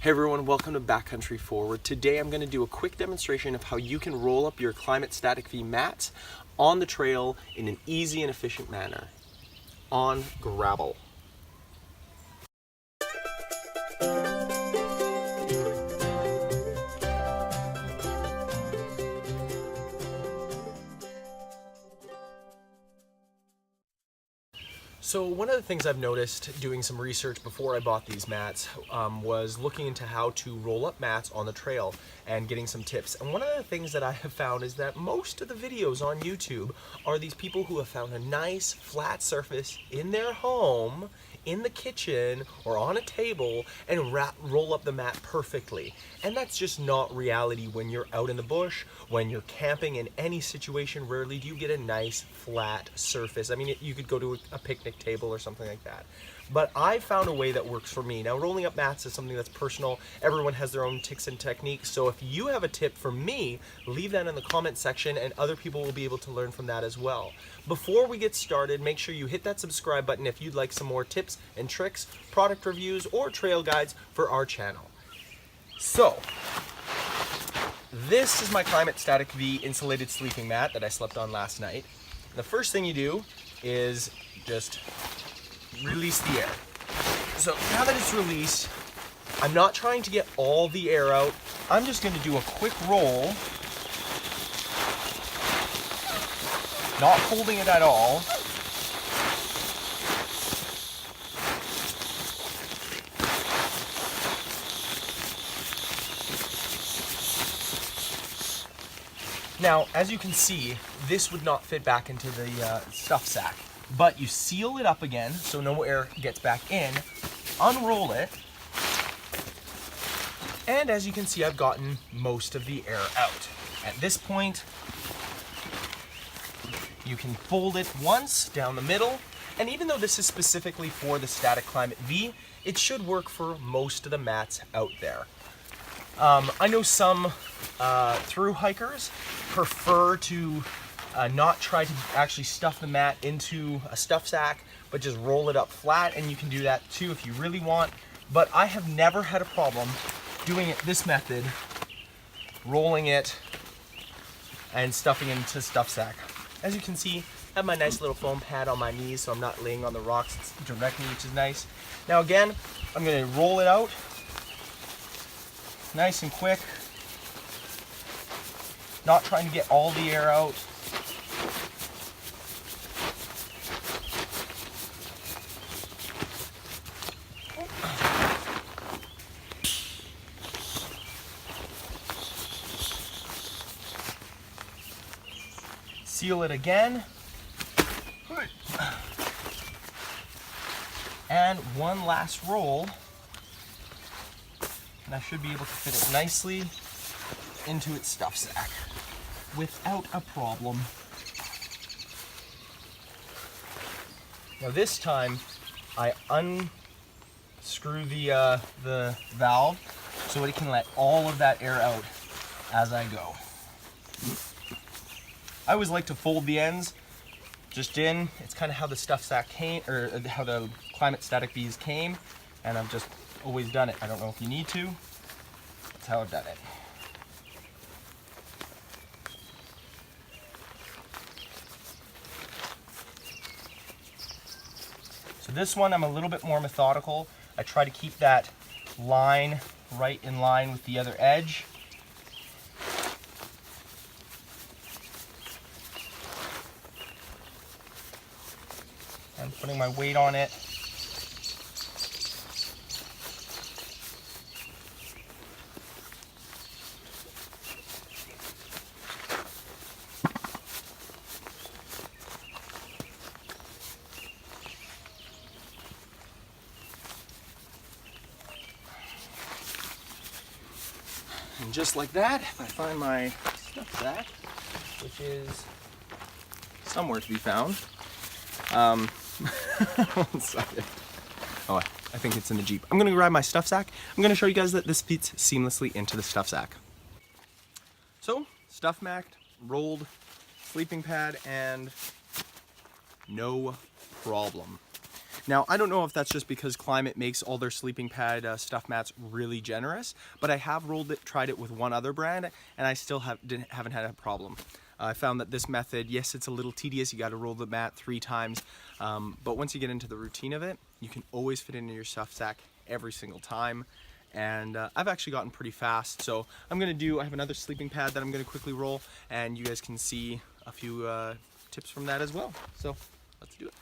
Hey everyone, welcome to Backcountry Forward. Today I'm going to do a quick demonstration of how you can roll up your Klymit Static V mats on the trail in an easy and efficient manner on gravel. So one of the things I've noticed doing some research before I bought these mats was looking into how to roll up mats on the trail and getting some tips. And one of the things that I have found is that most of the videos on YouTube are these people who have found a nice flat surface in their home, in the kitchen, or on a table and roll up the mat perfectly. And that's just not reality when you're out in the bush, when you're camping. In any situation, rarely do you get a nice flat surface. I mean, you could go to a picnic table or something like that. But I found a way that works for me. Now, rolling up mats is something that's personal. Everyone has their own tips and techniques. So if you have a tip for me, leave that in the comment section and other people will be able to learn from that as well. Before we get started, make sure you hit that subscribe button if you'd like some more tips and tricks, product reviews, or trail guides for our channel. So, this is my Klymit Static V insulated sleeping mat that I slept on last night. The first thing you do is just release the air. So now that it's released, I'm not trying to get all the air out. I'm just going to do a quick roll, not holding it at all. Now, as you can see, this would not fit back into the stuff sack, but you seal it up again so no air gets back in, unroll it, and as you can see, I've gotten most of the air out. At this point, you can fold it once down the middle, and even though this is specifically for the Static Klymit V, it should work for most of the mats out there. I know some thru hikers prefer to not try to actually stuff the mat into a stuff sack, but just roll it up flat, and you can do that too if you really want. But I have never had a problem doing it this method, rolling it and stuffing it into stuff sack. As you can see, I have my nice little foam pad on my knees so I'm not laying on the rocks directly, which is nice. Now again, I'm going to roll it out nice and quick, not trying to get all the air out. Seal it again. And one last roll. And I should be able to fit it nicely into its stuff sack without a problem. Now this time, I unscrew the valve so it can let all of that air out as I go. I always like to fold the ends just in. It's kind of how the stuff sack came, or how the Klymit Static V's came, and I've just always done it. I don't know if you need to. That's how I've done it. So this one, I'm a little bit more methodical. I try to keep that line right in line with the other edge. I'm putting my weight on it. And just like that, if I find my stuff sack, which is somewhere to be found. One second. Oh, I think it's in the Jeep. I'm gonna grab my stuff sack. I'm gonna show you guys that this fits seamlessly into the stuff sack. So, stuff macked, rolled, sleeping pad, and no problem. Now, I don't know if that's just because Klymit makes all their sleeping pad stuff mats really generous, but I have tried it with one other brand, and I still haven't had a problem. I found that this method, yes, it's a little tedious. You got to roll the mat 3 times, but once you get into the routine of it, you can always fit it into your stuff sack every single time. And I've actually gotten pretty fast. So I have another sleeping pad that I'm gonna quickly roll, and you guys can see a few tips from that as well. So let's do it.